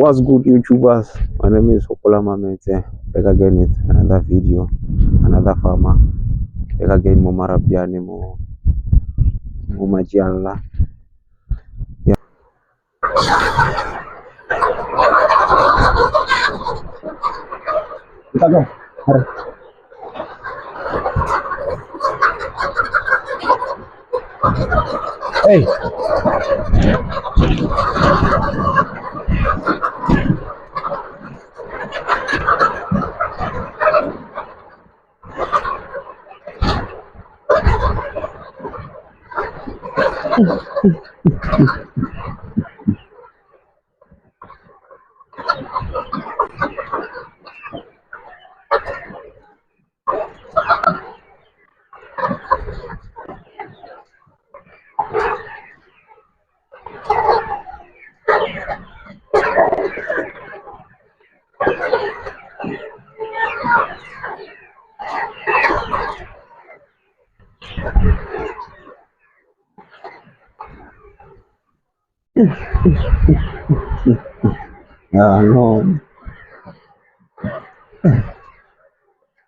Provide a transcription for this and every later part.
What's good, YouTubers? My name is Hopola Mamete. Back again with another video, another farmer. Back again, mo marabiani mo majiala. Yeah. Hey.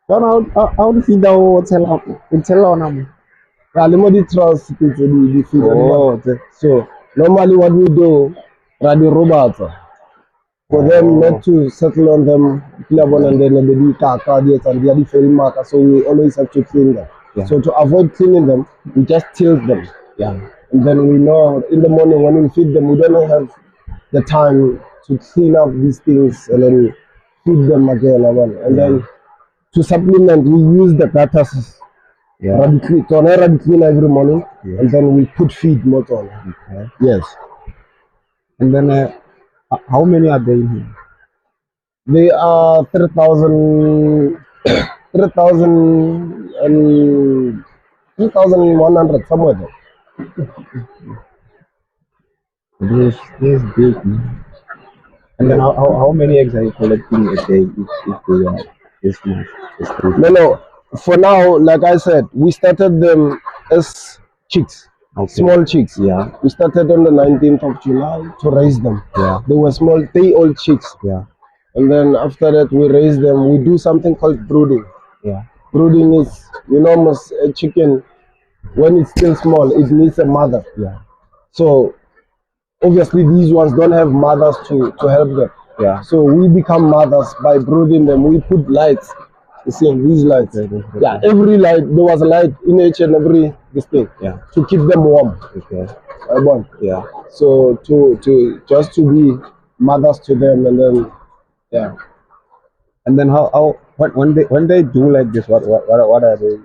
No. How do you tell on them? Limodi trust the feed. Oh, So normally what we do, radio robots, for them not to settle on them, and then they do cardiacs and they are film marker. So we always have to clean them. Yeah. So to avoid cleaning them, we just tilt them. Yeah. And then we know in the morning when we feed them, we don't have the time to clean up these things and then feed them again. And then to supplement, we use the gratis. Yeah. Radically clean every morning, and then we put feed more on. Okay. Yes. And then how many are they in here? They are 3,000, 3,000 and 3,100 somewhere there. This big. And then how many eggs are you collecting a day if they are this much? No. For now, like I said, we started them as chicks, small chicks. Yeah. We started on the 19th of July to raise them. Yeah. They were small, 3-old chicks. Yeah. And then after that, we raise them. We do something called brooding. Yeah. Brooding is, a chicken, when it's still small, it needs a mother. Yeah. So obviously these ones don't have mothers to help them. Yeah. So we become mothers by brooding them. We put lights. You see these lights. Yeah, every light, there was a light in each and every this thing. Yeah. To keep them warm. Okay. I want. Yeah. So to just to be mothers to them, and then yeah. And then when they do like this, what are they?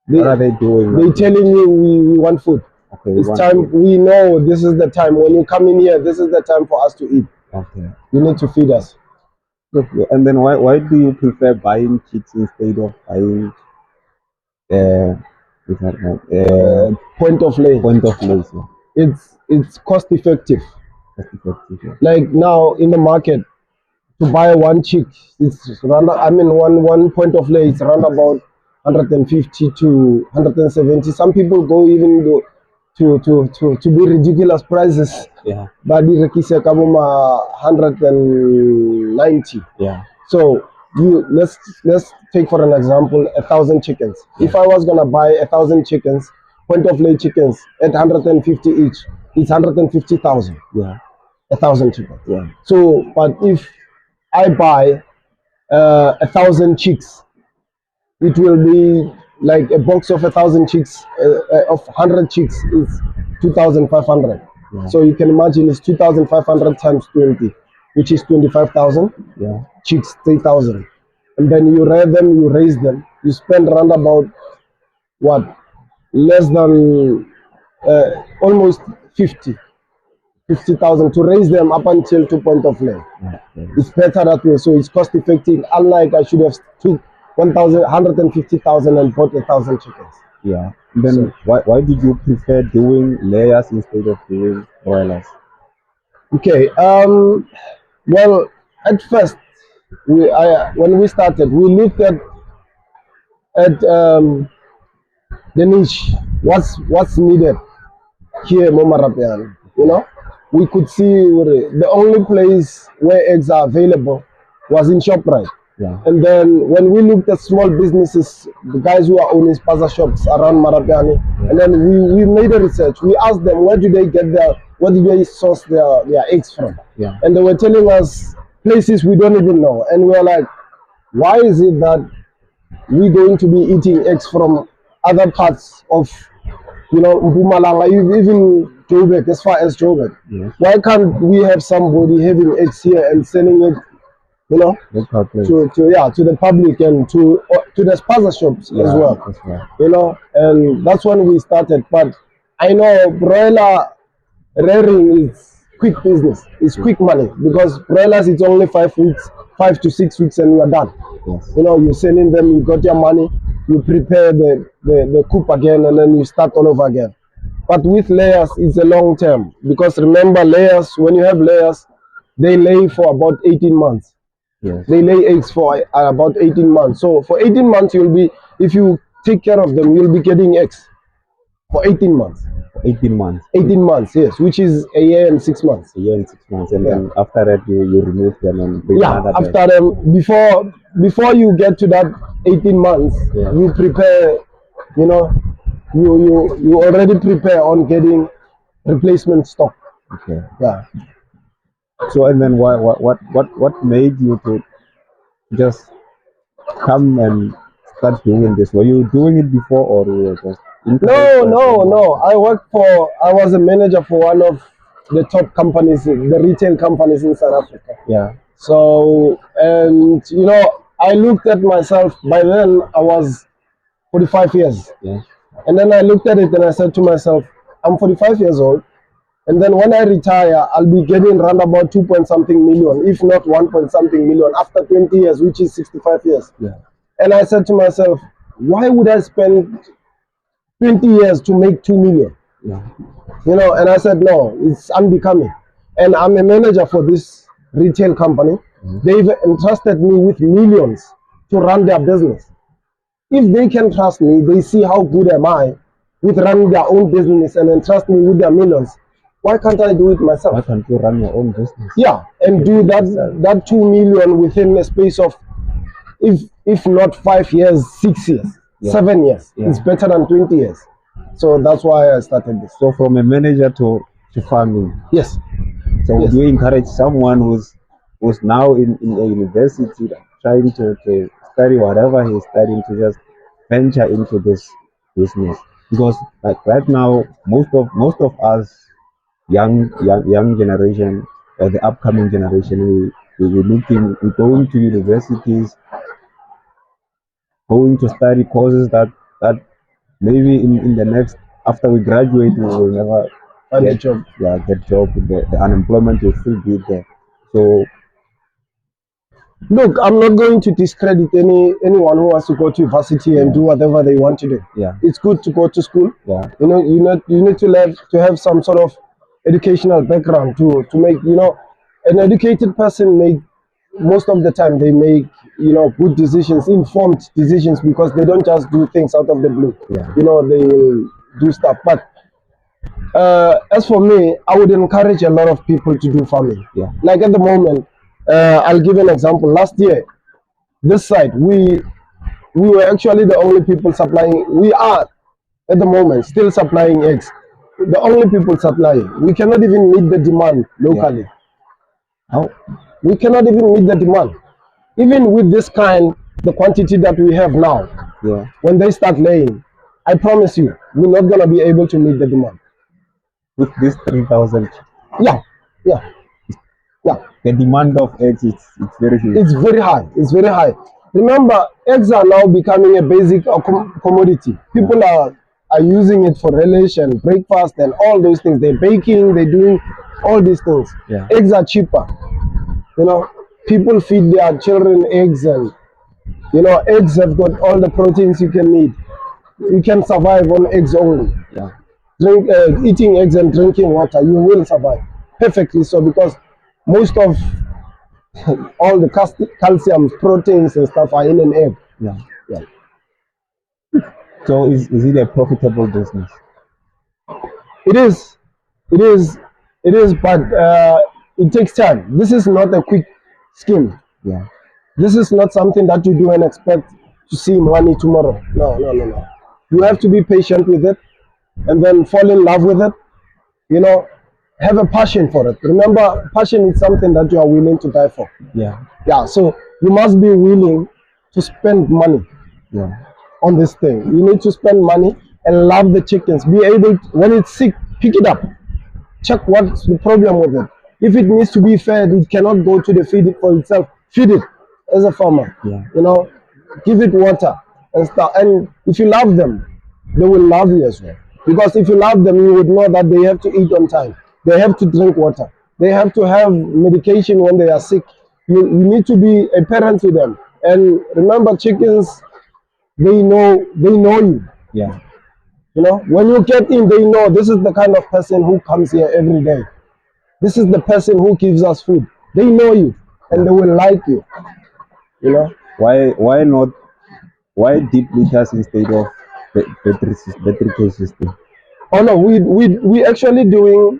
What are they doing? They telling you we want food. Okay. It's time. Food. We know this is the time when you come in here. This is the time for us to eat. Okay. You need to feed us. And then why do you prefer buying chicks instead of buying point of lay? Point of lay. Yeah. It's cost effective. Yeah. Like now in the market, to buy one chick, it's around. One point of lay is around about 150 to 170. Some people go even to be ridiculous prices. Yeah. But the rekise kabuma 190. Yeah. So let's take for an example 1,000 chickens. Yeah. If I was gonna buy 1,000 chickens, point of lay chickens at 150 each, it's 150,000. Yeah. 1,000 chickens. Yeah. So, but if I buy 1,000 chicks, it will be like a box of 1,000 chicks, of 100 chicks is 2,500. Yeah. So you can imagine it's 2,500 times 20, which is 25,000. Yeah. Chicks 3,000, and then you rear them, you raise them. You spend around about less than almost 50,000 to raise them up until 2 point of lay. Okay. It's better that way, so it's cost effective. Unlike I should have took 150,000 and bought 1,000 chickens. Yeah. Then why did you prefer doing layers instead of doing broilers? Okay. Well, at first, when we started, we looked at the niche. What's needed here in Momarapian, we could see the only place where eggs are available was in ShopRite. Yeah. And then when we looked at small businesses, the guys who are owning spaza shops around Marapiani, and then we made a research. We asked them where do they source their eggs from? Yeah. And they were telling us places we don't even know. And we were like, why is it that we're going to be eating eggs from other parts of, Mpumalanga, even Joburg, as far as Joburg? Yes. Why can't we have somebody having eggs here and selling it, to the public and to the spaza shops as well? That's right. And that's when we started. But I know broiler rearing is quick business. It's quick money because broilers it's only 5 to 6 weeks, and you are done. Yes. You're selling them, you got your money, you prepare the coop again, and then you start all over again. But with layers, it's a long term because remember, layers, when you have layers, they lay for about 18 months. Yes. They lay eggs for about 18 months. So for 18 months, if you take care of them, you'll be getting eggs for 18 months. 18 months. 18 months, yes, which is a year and 6 months. A year and 6 months, and then after that you remove them and bring another after batch. them, before you get to that 18 months, you prepare, you already prepare on getting replacement stock. Okay. Yeah. So and then what made you to just come and start doing this? Were you doing it before, or you were just No. I was a manager for one of the top companies, the retail companies in South Africa. Yeah. So, and I looked at myself, by then I was 45 years. Yeah. And then I looked at it and I said to myself, I'm 45 years old. And then when I retire, I'll be getting around about 2 point something million, if not 1 point something million after 20 years, which is 65 years. Yeah. And I said to myself, why would I spend 20 years to make 2 million? Yeah. And I said, no, it's unbecoming. And I'm a manager for this retail company. They've entrusted me with millions to run their business. If they can trust me, they see how good am I with running their own business and entrust me with their millions. Why can't I do it myself? Why can't you run your own business? Yeah, and do that 2 million within a space of, if not 5 years, 6 years, 7 years. It's better than 20 years. So that's why I started this. So from a manager to farming. Yes. So would you encourage someone who's now in a university trying to study whatever he's studying to just venture into this business? Because like right now, most of us young generation or the upcoming generation, we're going to universities, going to study courses that maybe in the next, after we graduate, we will never get job. Yeah, get job. The unemployment will still be there. So look, I'm not going to discredit anyone who wants to go to university and do whatever they want to do. Yeah. It's good to go to school. Yeah. You need to have some sort of educational background to make, an educated person most of the time they make, good decisions, informed decisions, because they don't just do things out of the blue. Yeah. They will do stuff. But as for me, I would encourage a lot of people to do farming. Yeah. Like at the moment, I'll give an example. Last year, this side, we were actually the only people supplying. We are at the moment still supplying eggs. The only people supplying. We cannot even meet the demand locally. How? We cannot even meet the demand. Even with this the quantity that we have now, when they start laying, I promise you, we're not going to be able to meet the demand. With this 3,000? Yeah. The demand of eggs, it's very huge. It's very high. It's very high. Remember, eggs are now becoming a basic commodity. People are using it for relish and breakfast and all those things. They're baking, they're doing all these things. Yeah. Eggs are cheaper. People feed their children eggs, and eggs have got all the proteins you can need. You can survive on eggs only. Yeah. Eating eggs and drinking water, you will survive perfectly. So because most of all the calcium, proteins and stuff are in an egg. Yeah. So is it a profitable business? It is. It is, but it takes time. This is not a quick scheme. Yeah. This is not something that you do and expect to see money tomorrow. No, no, no, no. You have to be patient with it and then fall in love with it. You know, have a passion for it. Remember, passion is something that you are willing to die for. Yeah. Yeah, so you must be willing to spend money Yeah. on this thing. You need to spend money and love the chickens. Be able to, when it's sick, pick it up. Check what's the problem with it. If it needs to be fed, it cannot go to the feed it for itself. Feed it as a farmer. Yeah. You know, give it water and stuff. And if you love them, they will love you as well. Because if you love them, you would know that they have to eat on time. They have to drink water. They have to have medication when they are sick. You need to be a parent to them. And remember, chickens, they know you. Yeah. You know, when you get in, they know this is the kind of person who comes here every day. This is the person who gives us food. They know you and they will like you. You know? Why not? Why deep litters instead of battery cage system? Oh no, we actually doing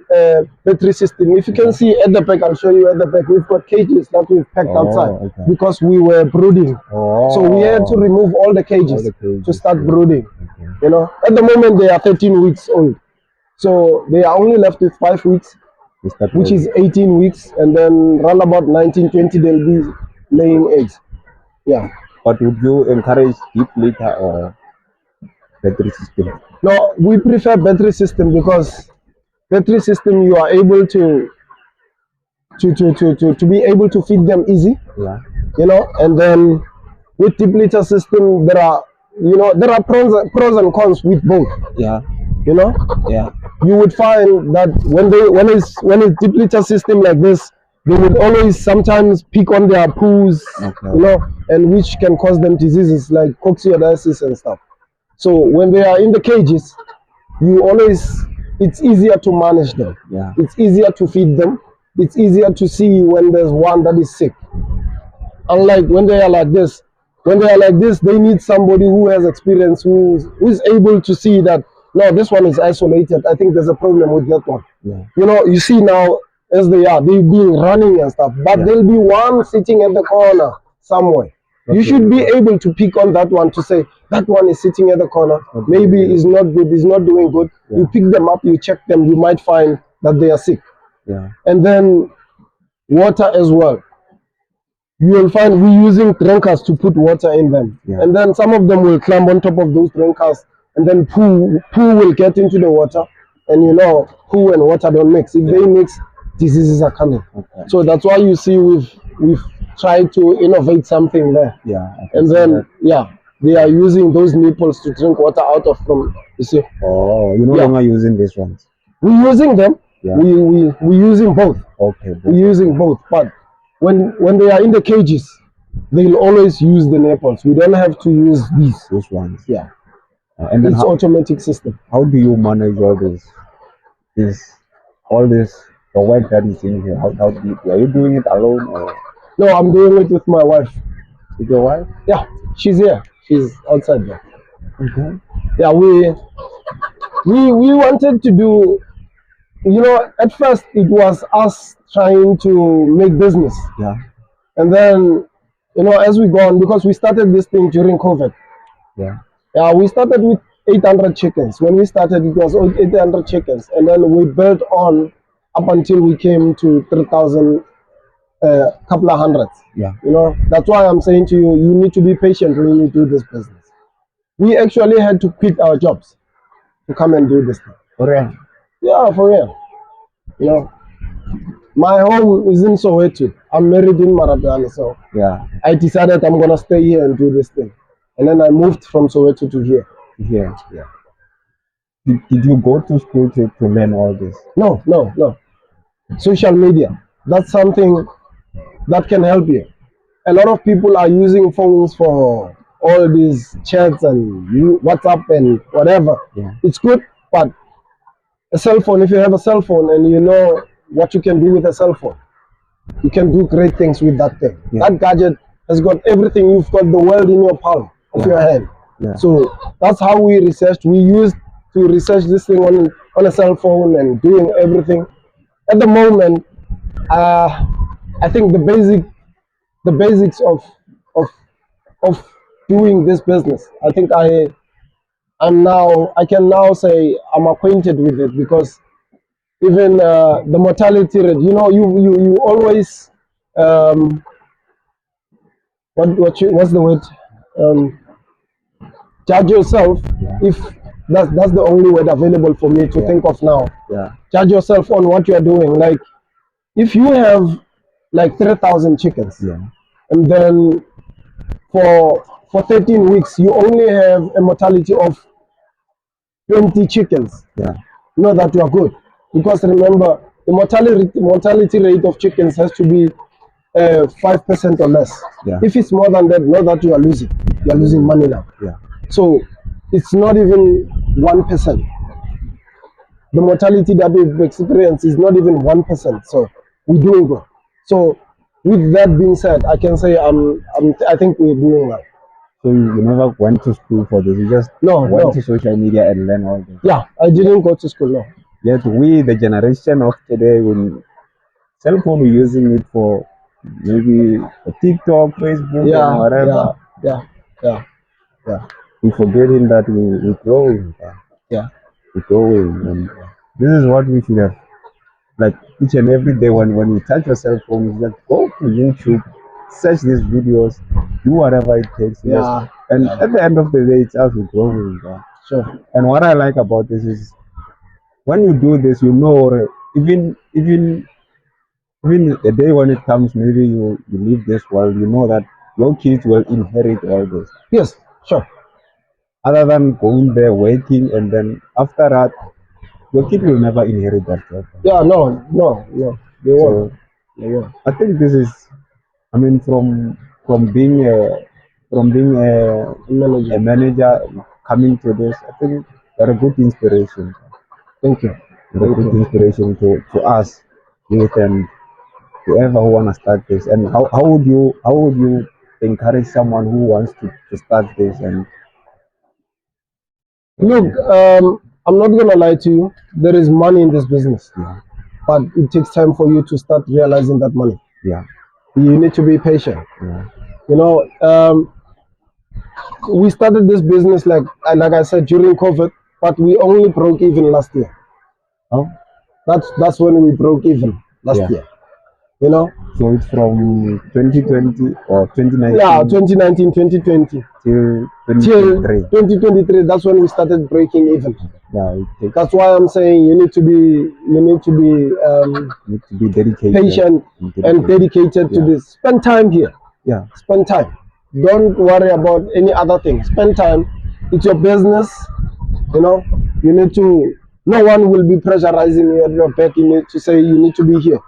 battery system. If you can see at the back, I'll show you at the back. We've got cages that we've packed outside Okay. because we were brooding. Oh. So we had to remove all the cages, to start brooding. Okay. You know, at the moment they are 13 weeks old. So they are only left with 5 weeks, which is 18 weeks, and then round about 19, 20 they'll be laying eggs. Yeah. But would you encourage deep litter or battery system? No, we prefer battery system because battery system you are able to be able to feed them easy. Yeah. You know, and then with deep litter system there are pros and cons with both. Yeah. You know, Yeah. you would find that when it's deep litter system like this, they would always sometimes pick on their poos, Okay. you know, and which can cause them diseases like coccidiosis and stuff. So when they are in the cages, it's easier to manage them. Yeah. It's easier to feed them. It's easier to see when there's one that is sick. Unlike when they are like this, they need somebody who has experience, who is able to see that, no, this one is isolated. I think there's a problem with that one. Yeah. You know, you see now as they've been running and stuff, but there'll be one sitting at the corner somewhere. You should be able to pick on that one to say, that one is sitting at the corner, maybe is not good, is not doing good. Yeah. You pick them up, you check them, you might find that they are sick. Yeah. And then water as well. You will find we're using drinkers to put water in them. Yeah. And then some of them will climb on top of those drinkers, and then poo will get into the water. And you know, poo and water don't mix. If they mix, diseases are coming. Okay. So that's why you see we've tried to innovate something there. Yeah. And then they are using those nipples to drink water out of from. You see, Oh, you're no longer using these ones. we're using them. Yeah. We're using both. Okay. We're using both. But when they are in the cages, they'll always use the nipples. We don't have to use these. Those ones. Yeah, And then it's automatic system. how do you manage all this? The work that is in here? Are you doing it alone or No, I'm doing it with my wife. with your wife? Yeah, she's here. She's outside there. Okay. Yeah, we wanted to do, you know, at first it was us trying to make business. Yeah. And then, you know, as we go on, because we started this thing during COVID. Yeah. Yeah, we started with 800 chickens. When we started, it was 800 chickens. And then we built on up until we came to 3,000, couple of hundreds. Yeah. You know, that's why I'm saying to you, you need to be patient when you do this business. We actually had to quit our jobs to come and do this thing. For real? Yeah, for real. You know, my home is in Soweto. I'm married in Marabane, so Yeah. I decided I'm gonna stay here and do this thing. And then I moved from Soweto to here. Yeah. Yeah. Did you go to school to learn all this? No. Social media. That's something that can help you. A lot of people are using phones for all these chats and WhatsApp and whatever. Yeah. It's good, but a cell phone, if you have a cell phone and you know what you can do with a cell phone, you can do great things with that thing. Yeah. That gadget has got everything. You've got the world in your palm of your hand. Yeah. So that's how we researched. We used to research this thing on a cell phone and doing everything. at the moment, I think the basics of of doing this business. I think I can now say I'm acquainted with it, because even the mortality rate. You know, you always um, what's the word? Um, Judge yourself, Yeah. if that's the only word available for me to Yeah. think of now. Yeah. Judge yourself on what you are doing. Like, if you have like 3,000 chickens, Yeah. and then for 13 weeks you only have a mortality of 20 chickens, Yeah. know that you are good. Because remember, the mortality rate of chickens has to be 5% or less. Yeah. If it's more than that, know that you are losing. You are losing money now. Yeah. So it's not even 1%. The mortality that we've experienced is not even 1%. So we're doing good. So with that being said, I can say I think we're doing well. So you never went to school for this. You just No, went no. to social media and learn all this. Yeah, I didn't go to school. No. Yet we, the generation of today, when cell phone, we're using it for maybe for TikTok, Facebook, Yeah, and whatever. yeah, yeah, yeah, We're forgetting that we're growing. yeah. We're growing. And this is what we should have. Like each and every day when you touch your cell phone, you just go to YouTube, search these videos, do whatever it takes. Yeah, And yeah. at the end of the day, it's us growing. Sure. And what I like about this is when you do this, you know, even the day when it comes, maybe you leave this world, you know that your kids will inherit all this. Yes, sure. Other than going there, working, and then after that, your kid will never inherit that job. Yeah, no. They won't. So They won't. I think this is, I mean, from being a Manager. manager coming to this, I think they're a good inspiration. Thank you. They're a good inspiration to us, youth, and whoever who wanna start this. And how would you encourage someone who wants to start this? And Look, I'm not gonna lie to you. There is money in this business, yeah, but it takes time for you to start realizing that money. yeah, You need to be patient. yeah, You know, we started this business like I said during COVID, but we only broke even last year. oh, That's when we broke even last Yeah. year. You know, so it's from 2020 or 2019 yeah, 2019, 2020 till till 2023. 2023. That's when we started breaking even. Yeah, it takes, That's why I'm saying you need to be need to be dedicated patient and dedicated to Yeah. this. Spend time here. Yeah, Spend time. Don't worry about any other thing. Spend time. It's your business. You know, you need to. No one will be pressurizing you at your back. You need to say you need to be here.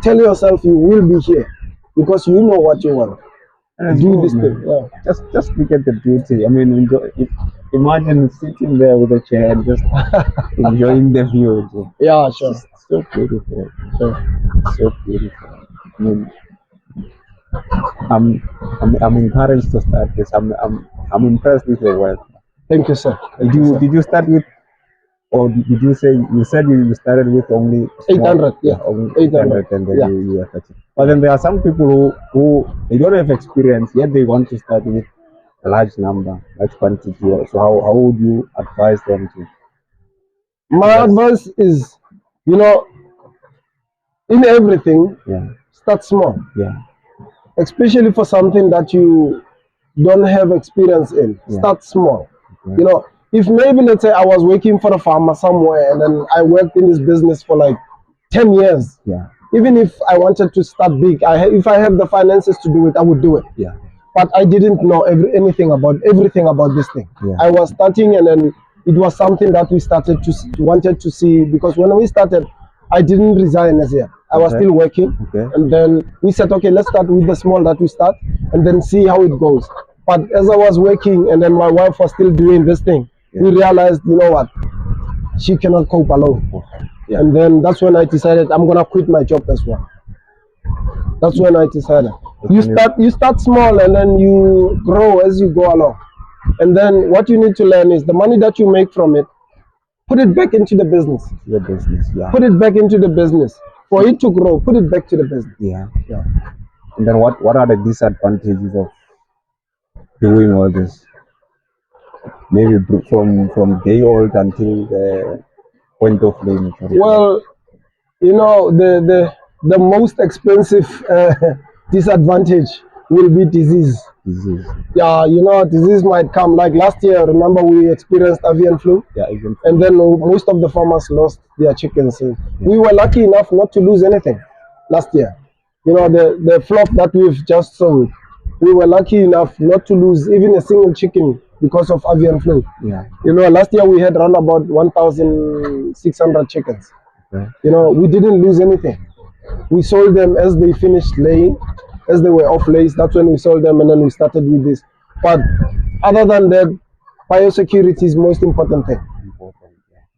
Tell yourself you will be here because you know what you want. and it's Do good, this man. thing. Yeah. Just look at the beauty. I mean, imagine sitting there with a chair and just enjoying the view. Yeah, sure. It's so beautiful. Sure. So beautiful. I mean, I'm encouraged to start this. I'm impressed with your work. Thank you, sir. Did you start with, or did you say you said you started with only 800, yeah. only 800, 800, and then yeah. you are touching. But then there are some people who they don't have experience yet they want to start with a large number, large quantity. So how would you advise them to? My Yes. advice is, you know, in everything, Yeah, start small, yeah, especially for something that you don't have experience in. Yeah. Start small. Yeah. You know, if maybe let's say I was working for a farmer somewhere and then I worked in this business for like 10 years, yeah, even if I wanted to start big, if I have the finances to do it, I would do it. yeah, But I didn't know everything about this thing. Yeah. I was starting, and then it was something that we started wanted to see, because when we started, I didn't resign as yet. I was Okay. still working, Okay. and then we said, okay, let's start with the small that we start, and then see how it goes. But as I was working, and then my wife was still doing this thing, we realized, you know what, she cannot cope alone. Yeah. And then that's when I decided I'm gonna quit my job as well. That's when I decided. You start small and then you grow as you go along. And then what you need to learn is the money that you make from it, put it back into the business. Your business. Yeah. Put it back into the business. For it to grow, put it back to the business. Yeah. Yeah. And then what are the disadvantages of doing all this? Maybe from day old until the point of laying. Well, you know, the most expensive disadvantage will be disease. Disease. Yeah, you know, disease might come. Like last year, remember we experienced avian flu, Yeah, even and then most of the farmers lost their chickens. And we were lucky enough not to lose anything last year. You know, the flock that we've just sold, we were lucky enough not to lose even a single chicken because of avian flu. yeah. You know, last year we had around about 1,600 chickens. Okay. You know, we didn't lose anything. We sold them as they finished laying, as they were off lays. That's when we sold them, and then we started with this. But other than that, biosecurity is most important thing. Important.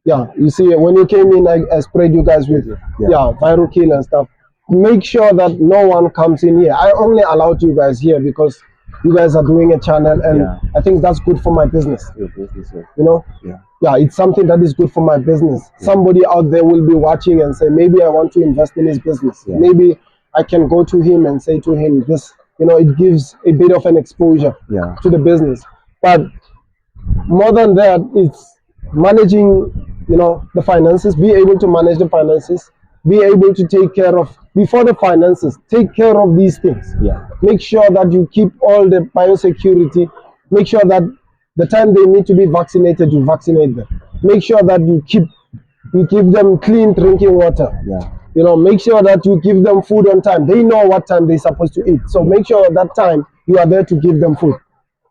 Yeah, you see, when you came in, I sprayed you guys with viral kill and stuff. Make sure that no one comes in here. I only allowed you guys here because you guys are doing a channel, and Yeah. I think that's good for my business. Your business. You know, Yeah. it's something that is good for my business. Somebody out there will be watching and say, maybe I want to invest in his business. Yeah. Maybe I can go to him and say to him this. You know, it gives a bit of an exposure Yeah. to the business. But more than that, it's managing, you know, the finances. Be able to manage the finances. Be able to take care of, before the finances, take care of these things. Yeah. Make sure that you keep all the biosecurity. Make sure that the time they need to be vaccinated, you vaccinate them. Make sure that you give them clean drinking water. Yeah. You know, make sure that you give them food on time. They know what time they're supposed to eat. So make sure that time you are there to give them food.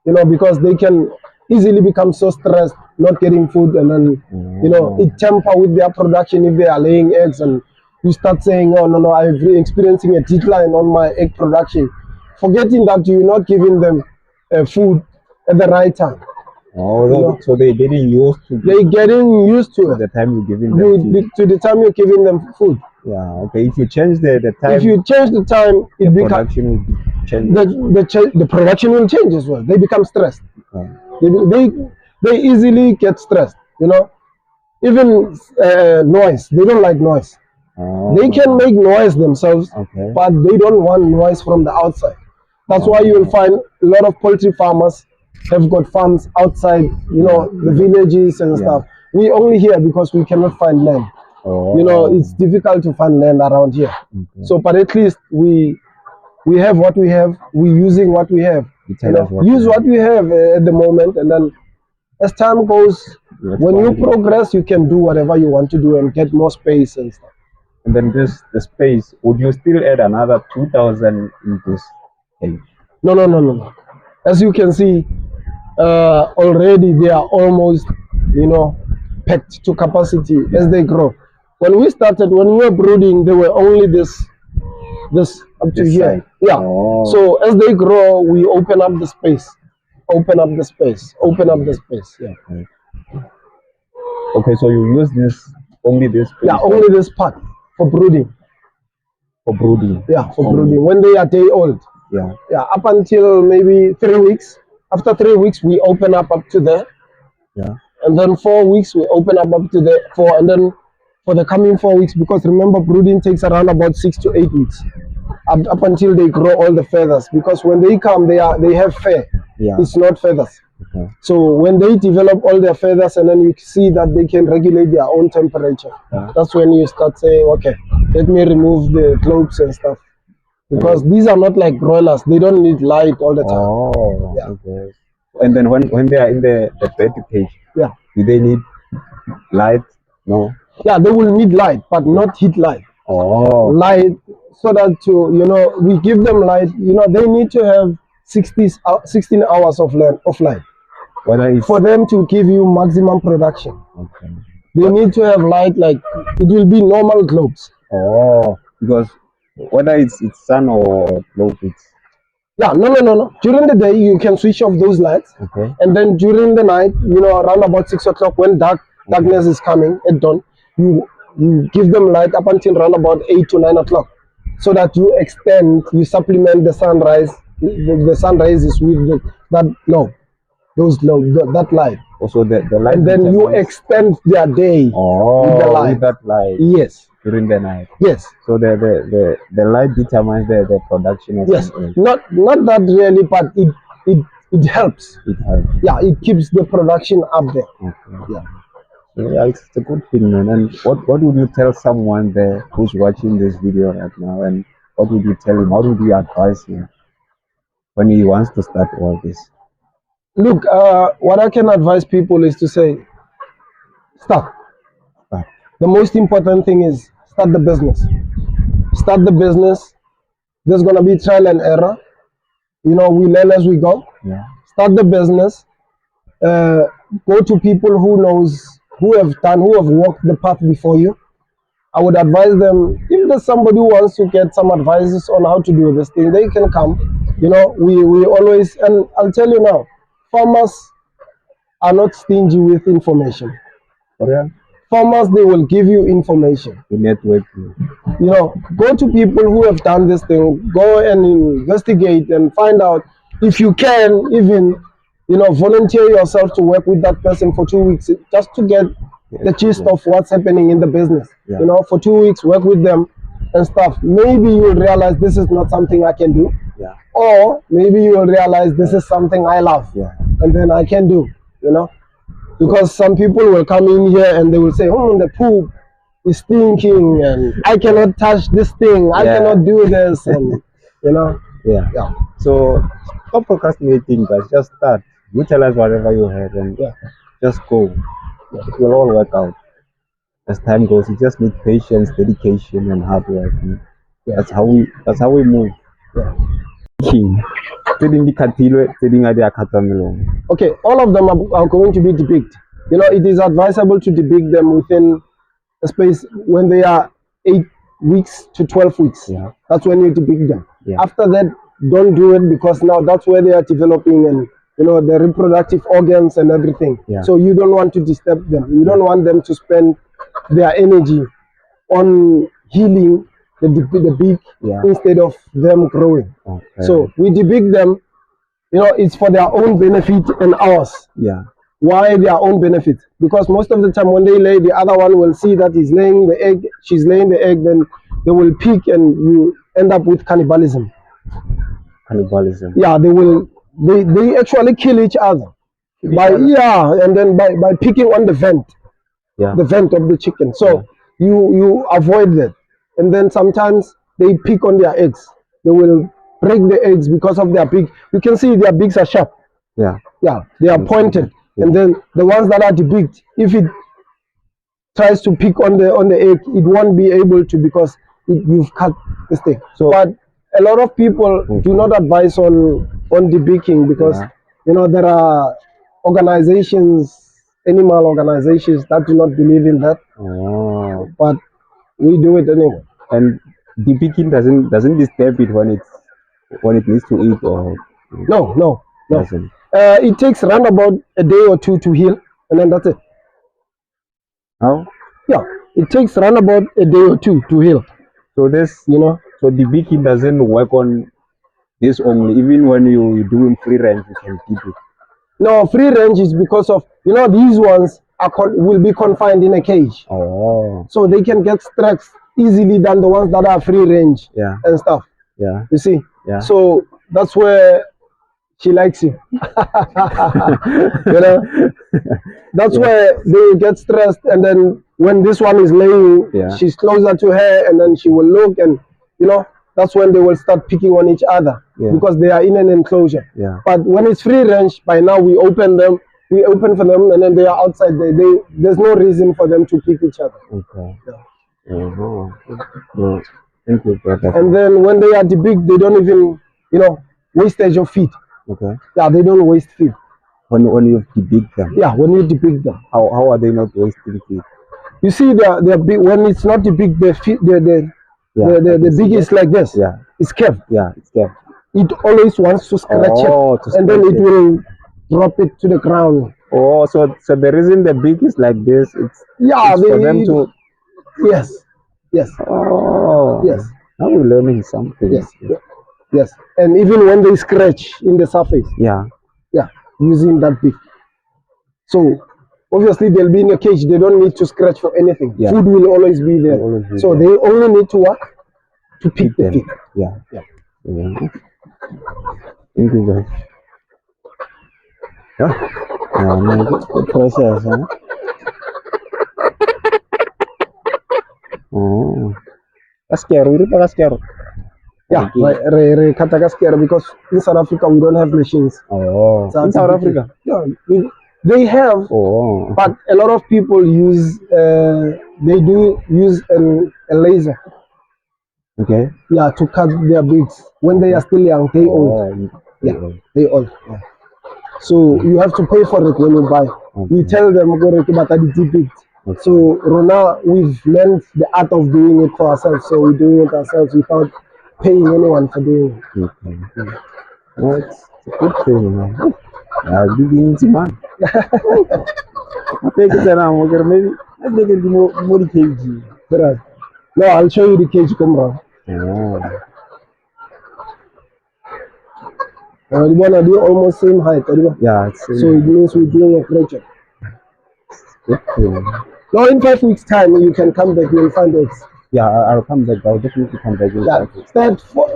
You know, because they can easily become so stressed not getting food, and then, you know, it temper with their production if they are laying eggs, and you start saying, oh, no, I'm experiencing a decline on my egg production, forgetting that you're not giving them food at the right time. Oh, You know? so they're getting used to They're getting used to the it. time you're giving them. To the time you're giving them food. Yeah. Okay. If you change the time, If you change the time, it becomes production will be changed. the production will change as well. They become stressed. Okay. They easily get stressed. You know, even noise. They don't like noise. Oh, They can make noise themselves, Okay. but they don't want noise from the outside. That's why you will find a lot of poultry farmers have got farms outside, you know, the villages and stuff. We only here because we cannot find land. Oh. You know, it's difficult to find land around here. Okay. So, but at least we have what we have. We're using what we have. You tell You know, us what use you what we have at the moment, and then as time goes, That's when you fine. progress, you can do whatever you want to do and get more space and stuff. And then the space, would you still add another 2,000 in this cage? No. As you can see, already they are almost, you know, packed to capacity as they grow. When we started, when we were brooding, they were only this up to This here. side. Yeah. Oh. So as they grow, we open up the space. Open up the space. Yeah. Okay. Okay, so you use only this space Yeah, only this part for brooding. for brooding. Yeah, for Only. brooding. When they are day old. Yeah. Yeah, up until maybe 3 weeks. After 3 weeks, we open up to there. Yeah. And then 4 weeks, we open up to the 4. And then for the coming 4 weeks, because remember, brooding takes around about 6 to 8 weeks. Up until they grow all the feathers. Because when they come, they have fur. Yeah. It's not feathers. Okay. So when they develop all their feathers, and then you see that they can regulate their own temperature, that's when you start saying, okay, let me remove the globes and stuff. Because these are not like broilers. They don't need light all the time. Oh. Yeah. Okay. And then when they are in the bed cage, Yeah. do they need light? No. Yeah, they will need light, but not heat light. Oh. Light, so that we give them light. They need to have 16 hours of light Whether it's for them to give you maximum production. okay. They need to have light, like it will be normal globes. Oh, because whether it's sun or globe, it's Yeah, no. During the day, you can switch off those lights. okay. And then during the night, around about 6 o'clock, when darkness is coming at dawn, you give them light up until around about 8 to 9 o'clock, so that you supplement the sunrise. The sunrise is with that light. Also the light. And then you determines- extend their day Oh, with the light. with that light. Yes. during the night. Yes. So the light determines the production of Yes. an egg. Not that really, but it helps. It helps. Yeah, it keeps the production up there. Okay. Yeah. So yeah, it's a good thing, man. And what would you tell someone there who's watching this video right now? And what would you tell him? What would you advise him when he wants to start all this? Look, what I can advise people is to say, start. Start. The most important thing is start the business. Start the business. There's gonna be trial and error. You know, we learn as we go. Yeah. Start the business. Go to people who have walked the path before you. I would advise them, if there's somebody who wants to get some advices on how to do this thing, they can come. You know, we always, and I'll tell you now, farmers are not stingy with information. Okay. Farmers, they will give you information. To network. You know, go to people who have done this thing, go and investigate and find out if you can even, you know, volunteer yourself to work with that person for 2 weeks just to get the gist of what's happening in the business. Yeah. You know, for 2 weeks, work with them and stuff. Maybe you'll realize this is not something I can do. Yeah. Or maybe you will realize this is something I love. Yeah. And then I can do, you know. Because some people will come in here and they will say, oh, the poop is stinking and I cannot touch this thing. I cannot do this. And, you know. Yeah. Yeah. So stop procrastinating, guys. Just start. Utilize whatever you have and just go. It will all work out. As time goes, you just need patience, dedication, and hard work. And that's how we move. Yeah. Okay, all of them are going to be depicted. You know, it is advisable to depict them within a space when they are 8 weeks to 12 weeks. Yeah. That's when you depict them. Yeah. After that, don't do it because now that's where they are developing and, you know, the reproductive organs and everything. Yeah. So you don't want to disturb them. You don't want them to spend their energy on healing the beak instead of them growing. Okay. So we depict them, you know, it's for their own benefit and ours. Yeah. Why their own benefit? Because most of the time when they lay, the other one will see that he's laying the egg, she's laying the egg, then they will pick and you end up with cannibalism. Cannibalism. Yeah, they actually kill each other. And then by picking on the vent. Yeah. The vent of the chicken. So you avoid that. And then sometimes they pick on their eggs. They will break the eggs because of their beak. You can see their beaks are sharp. Yeah. Yeah, they are pointed. Yeah. And then the ones that are debeaked, if it tries to pick on the egg, it won't be able to because you've cut the stick. So, but a lot of people do not advise on debeaking because you know there are animal organizations that do not believe in that. Oh. But we do it anyway. And debeaking doesn't disturb it when it needs to eat or no. Doesn't. It takes around about a day or two to heal, and then that's it. How? Yeah, it takes around about a day or two to heal. So this, you know, so debeaking doesn't work on this only. Even when you do in free range, you can keep it. No, free range is because of, you know, these ones will be confined in a cage. Oh. So they can get stressed easily than the ones that are free range and stuff. Yeah. You see? Yeah. So that's where she likes you. You know? That's where they get stressed, and then when this one is laying, she's closer to her, and then she will look, and you know, that's when they will start picking on each other because they are in an enclosure. Yeah. But when it's free range, by now we open for them, and then they are outside. There's no reason for them to pick each other. Okay. Yeah. Thank you, brother. And then when they are debeaked, they don't even, you know, wastage of feed. Okay. Yeah, they don't waste feed. When you debeak them. Yeah, when you debeak them. How are they not wasting feed? You see, they're big. When it's not debeaked, the beak is like this. Yeah. It's curved. Yeah, it's curved. It always wants to scratch it, and then it will drop it to the ground. Oh, so the reason the beak is like this, it's for them to. Yes. Oh. Yes. Now we're learning something. Yes. And even when they scratch in the surface. Yeah. Using that beak. So obviously they'll be in a cage. They don't need to scratch for anything. Yeah. Food will always be there. Always be So there. they only need to work to pick the Them. feed. Yeah. Yeah. Yeah. Thank you, guys. Yeah. Yeah, no, good process, huh? Oh. Kaskero, iri pa kaskero. Yeah, Okay. re kata ka scare because in South Africa we don't have machines. Oh. So In South Africa? Yeah, they have, Oh. but a lot of people use, they do use a laser. Okay. Yeah, to cut their beaks. When they are still young, they old. Oh. Yeah, they old. Yeah. So you have to pay for it when you buy. Okay. You tell them go to Batadi picked. Okay. So Rona, we've learned the art of doing it for ourselves. So we're doing it ourselves without paying anyone for doing it. Okay. Well, it's a good thing, man. Yeah, big easy, man. I think it's around, maybe. I think it's more kg. Right. No, I'll show you the cage camera. Yeah. You wanna do almost same height. Yeah, it's So it means we're doing a great job. good thing. Now in 5 weeks time you can come back, you'll find it. Yeah, I'll come back. I'll definitely come back. Yeah. Start for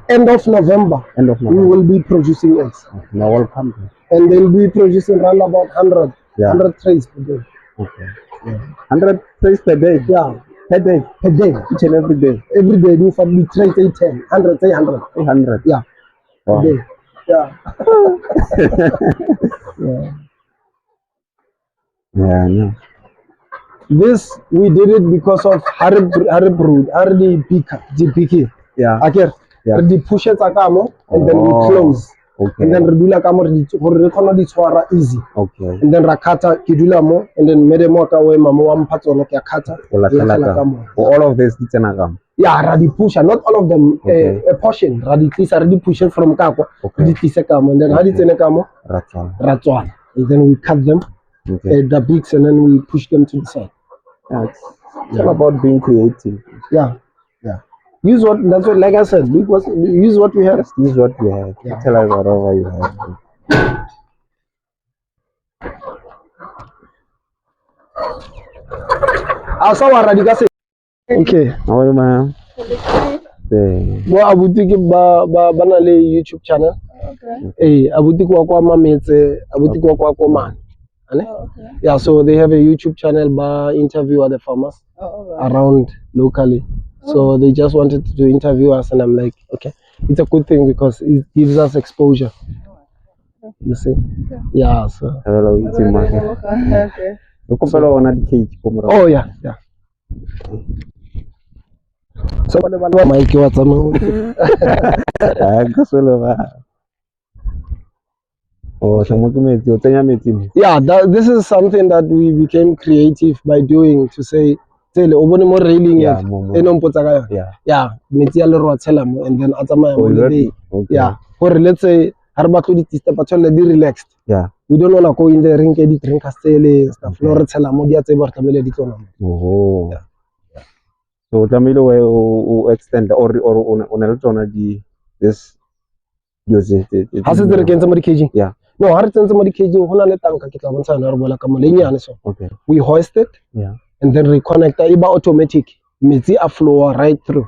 end of November. End of We November. will be producing eggs. Now I'll come back. And they'll be producing around about 100, Yeah. 100 trays per day. Okay. 100 trays per day. Yeah, Per day. per day. Each and every day. Every day do for me trays, say 10, 100, say 100. 300. Yeah, Wow. per day. Yeah. Yeah. Yeah, I know. This, we did it because of Harib Road, Harib Pika, GPK. Yeah. Okay. Yeah. Re push it akamo, and then we Oh, close. okay. And then redula kamo re khona di tshwara easy. Okay. And then rakata ke dula mo, and then mede mota we mama wa mphatso ke akata. For all of this, it's an Yeah, radi pusha, not all of them. Okay. A portion, radi tlisa, radi push it from kako. Okay. Di tlisa kamo, and then hadi tsene kamo, ratswana. And then we cut them, Okay. the beaks, and then we push them to the side. Yeah, it's all about being creative. Yeah, yeah. Use what, that's what, like I said, use what we have. Just use what you have. Yeah. Tell us whatever you have. Asa wa radi ka se. Okay. How are you, man? Bo abuti ke ba na le YouTube channel. Okay. Abuti kwa kwa mametse, abuti kwa kwa man. Oh, okay. Yeah, so they have a YouTube channel by interview other farmers Oh, all right. around locally. So they just wanted to interview us, and I'm like, okay, it's a good thing because it gives us exposure. You see? Yeah. So. Hello, it's in market. Okay. Look up on the cage. Oh yeah, yeah. So Mike, what's on? Oh, Yeah, this is something that we became creative by doing to say, more railing Yeah, it. more. Yeah. Yeah, metsi a le ro a tshela mo, and then atsamaya Oh, mo le day. okay. Yeah, or let's say ha re batlo di tista patswela di relaxed. Yeah. We don't want to go in there rinke di drinkers tsele stuff. No re tshela mo di a tseba re tlamele di tsona. Oh. Yeah. So tlamehile o extend or on a tsona di this Ha se re kentse mo di caging. Yeah. No, ha re tsentse mo di caging hona le tanka ke tla bontsha na re bola ka mo le nyane so. Okay. We hoist it. Yeah. And then reconnect it by automatic. Metsi a flow right through.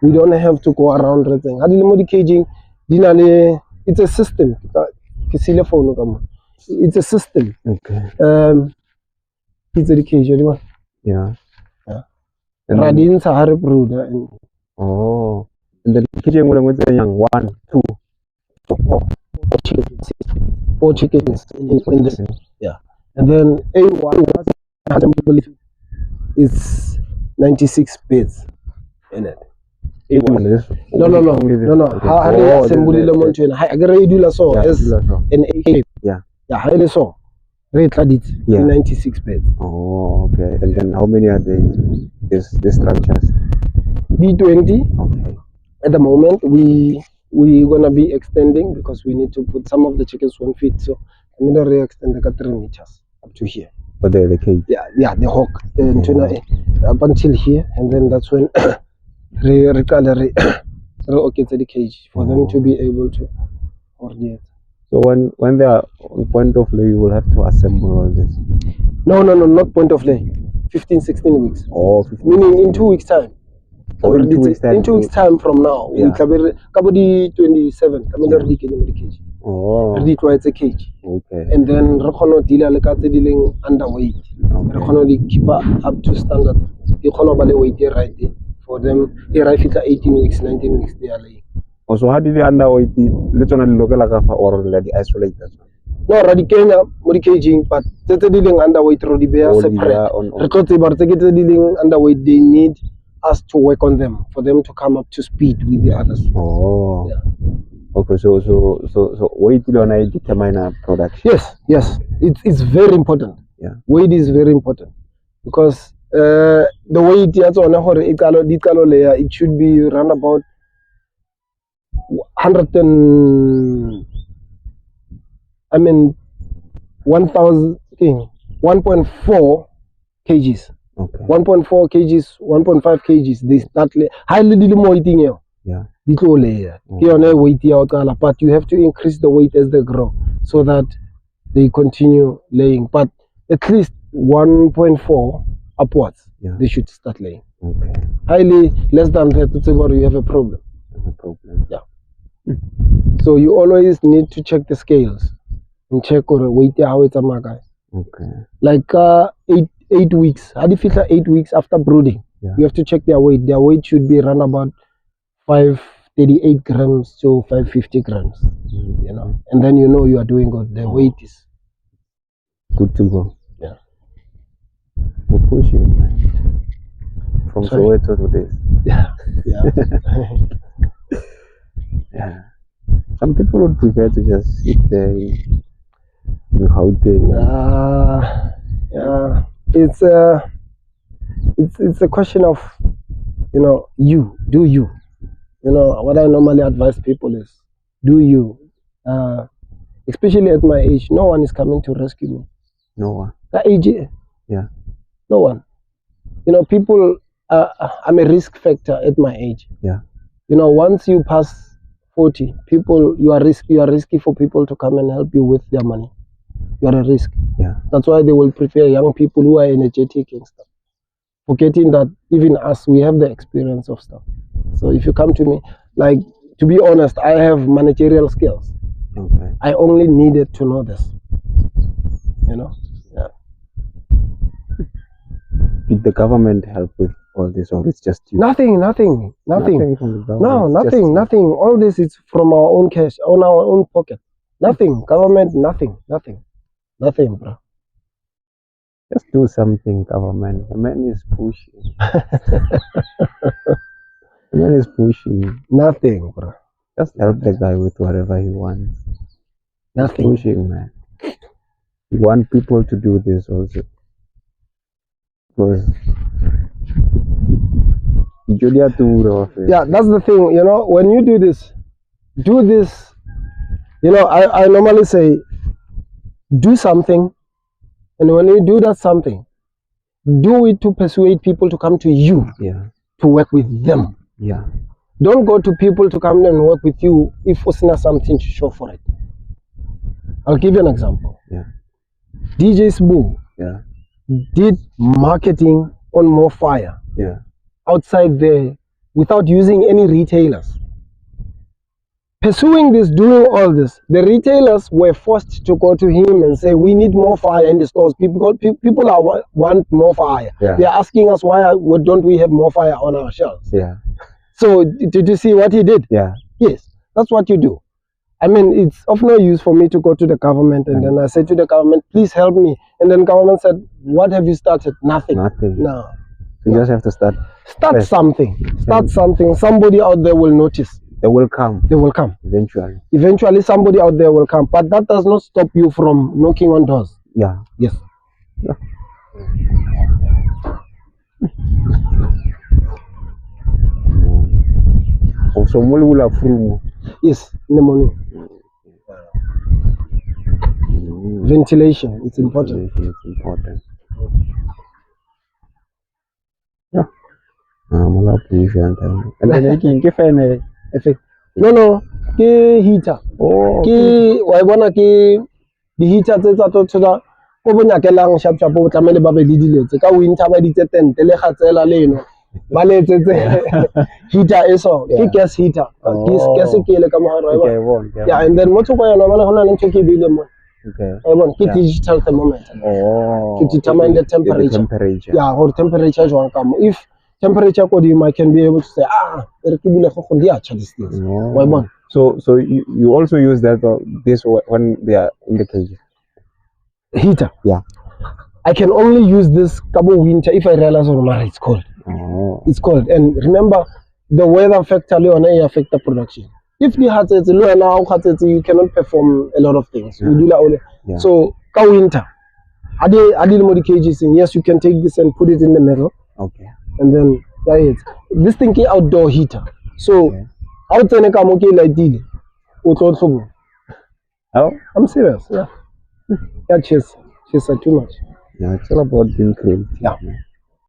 We don't have to go around the thing. Hadile mo di caging it's a system. It's a system. Okay. It's a caging. Yeah. Yeah. And then- Radin Sahara brooder and Oh. And then kitchen with the young 1, 2, 4. chickens. 4 chickens in this. Yeah. And then A1 is 96 beds in it. No. How do you assemble the mountain? I agree do la so as an A. Yeah. Yeah, how do so? Rate it Yeah. 96 beds. Oh, okay. And then how many are they? These structures? B20 Okay. at the moment we gonna be extending because we need to put some of the chickens 1 feet. So I'm gonna re-extend the 3 meters up to here. But the cage. Yeah, the hawk up until here, and then that's when okay to the cage for them to be able to coordinate. So when they are on point of view, you will have to assemble all this. No, not point of lay. 15, 16 weeks. Oh, 15. Meaning in 2 weeks time. Oh, in 2 weeks time. In 2 weeks time from now, we Yeah. kabodi 27. Kabodi cage. Oh, Ready to it's a cage. okay. And then Rakono dealer like dealing underweight. Okay. Rakono keep up to standard. You can only weight there right there. For them, they arrive at 18 weeks, 19 weeks they are laying. Also, how did the underweight literally look like or like isolated? No, already Kenya, muri caging, but the dealing underweight already be separate. Because they dealing underweight, they need us to work on them for them to come up to speed with the others. Oh, yeah. Okay. So weight will determine production. Yes. It's very important. Yeah. Weight is very important because the weight it should be around about 1.4 kgs. Okay. 1.4 kgs, 1.5 kgs. This that highly more eating here. Yeah. Weight but you have to increase the weight as they grow so that they continue laying. But at least 1.4 upwards, they should start laying. Okay. Highly less than that, you have a problem. No problem. Yeah. So you always need to check the scales and check or weight how it's a maga. Okay. Like 8 weeks. How do you feel 8 weeks after brooding? Yeah. You have to check their weight. Their weight should be around about 538 grams to 550 grams. You know, and then you know you are doing good. The weight is good to go. Yeah. We're pushing, man. From Soweto to this. Yeah. Yeah. Some people would prefer to just sit there in Gauteng. Yeah. It's a question of, you do you. What I normally advise people is, do you. Especially at my age, no one is coming to rescue me. No one. That age, yeah. No one. People. I'm a risk factor at my age. Yeah. Once you pass 40, people, you are risky for people to come and help you with their money. You are a risk. Yeah. That's why they will prefer young people who are energetic and stuff. Forgetting that even us, we have the experience of stuff. So if you come to me, like, to be honest, I have managerial skills. Okay. I only needed to know this. Yeah. Did the government help with all this, or it's just you? Nothing. Nothing from the government. No, nothing. All this is from our own cash, on our own pocket. Nothing. Government, nothing, bro. Just do something, government. The man is pushing. The man is pushing. Nothing, bro. Just help the guy with whatever he wants. Nothing. He's pushing, man. You want people to do this also. Because yeah, that's the thing. When you do this. I normally say, do something, and when you do that something, do it to persuade people to come to you. Yeah. To work with them. Yeah. Don't go to people to come and work with you if Osina something to show for it. I'll give you an example. Yeah. DJ Sbu. Yeah. Did marketing on More Fire. Yeah. Outside there without using any retailers. Pursuing this, doing all this, the retailers were forced to go to him and say, we need more fire in the stores. People want more fire. Yeah. They're asking us, why don't we have more fire on our shelves? Yeah. So did you see what he did? Yeah. Yes, that's what you do. I mean, it's of no use for me to go to the government and then I said to the government, please help me. And then government said, what have you started? Nothing. No. You just have to start. Start something. Something. Somebody out there will notice. They will come. Eventually. Eventually somebody out there will come. But that does not stop you from knocking on doors. Yeah. Yes. Yeah. Also, yes, in the morning. Ventilation, it's important. Yeah. And then you can effect. No, ke heater. Oh. Ke wa bona ke the heater tsa o bo nyakelang sharp sharp o tlamele ba be le dilo tse ka winter ba ditse tente le gatsela leno ba le tsetse heater eso ke gas heater gas ke le ka mogare Okay, bon. yeah, and then motho kwa yona bana hona le ntho ke bile mo Okay. ke digital thermometer Oh. to determine the temperature. Yeah, or temperature jwang ka mo. If temperature ko di I can be able to say re ke bile go di a cha these things. Wa bona. So you also use that this when they are in the cage. Heater. Yeah. I can only use this couple winter if I realize it's cold. Oh. It's cold. And remember, the weather factor affect the production. If the heart is low now, you cannot perform a lot of things. You do that only. Yeah. So, ka winter. I did more cages in. Yes, you can take this and put it in the middle. Okay. And then this thing is outdoor heater. So, out there ka mo ke like deal. Oh. I'm serious. Yeah. Yeah, cheers. Cheers are too much. Yeah, it's all about being creative. Yeah.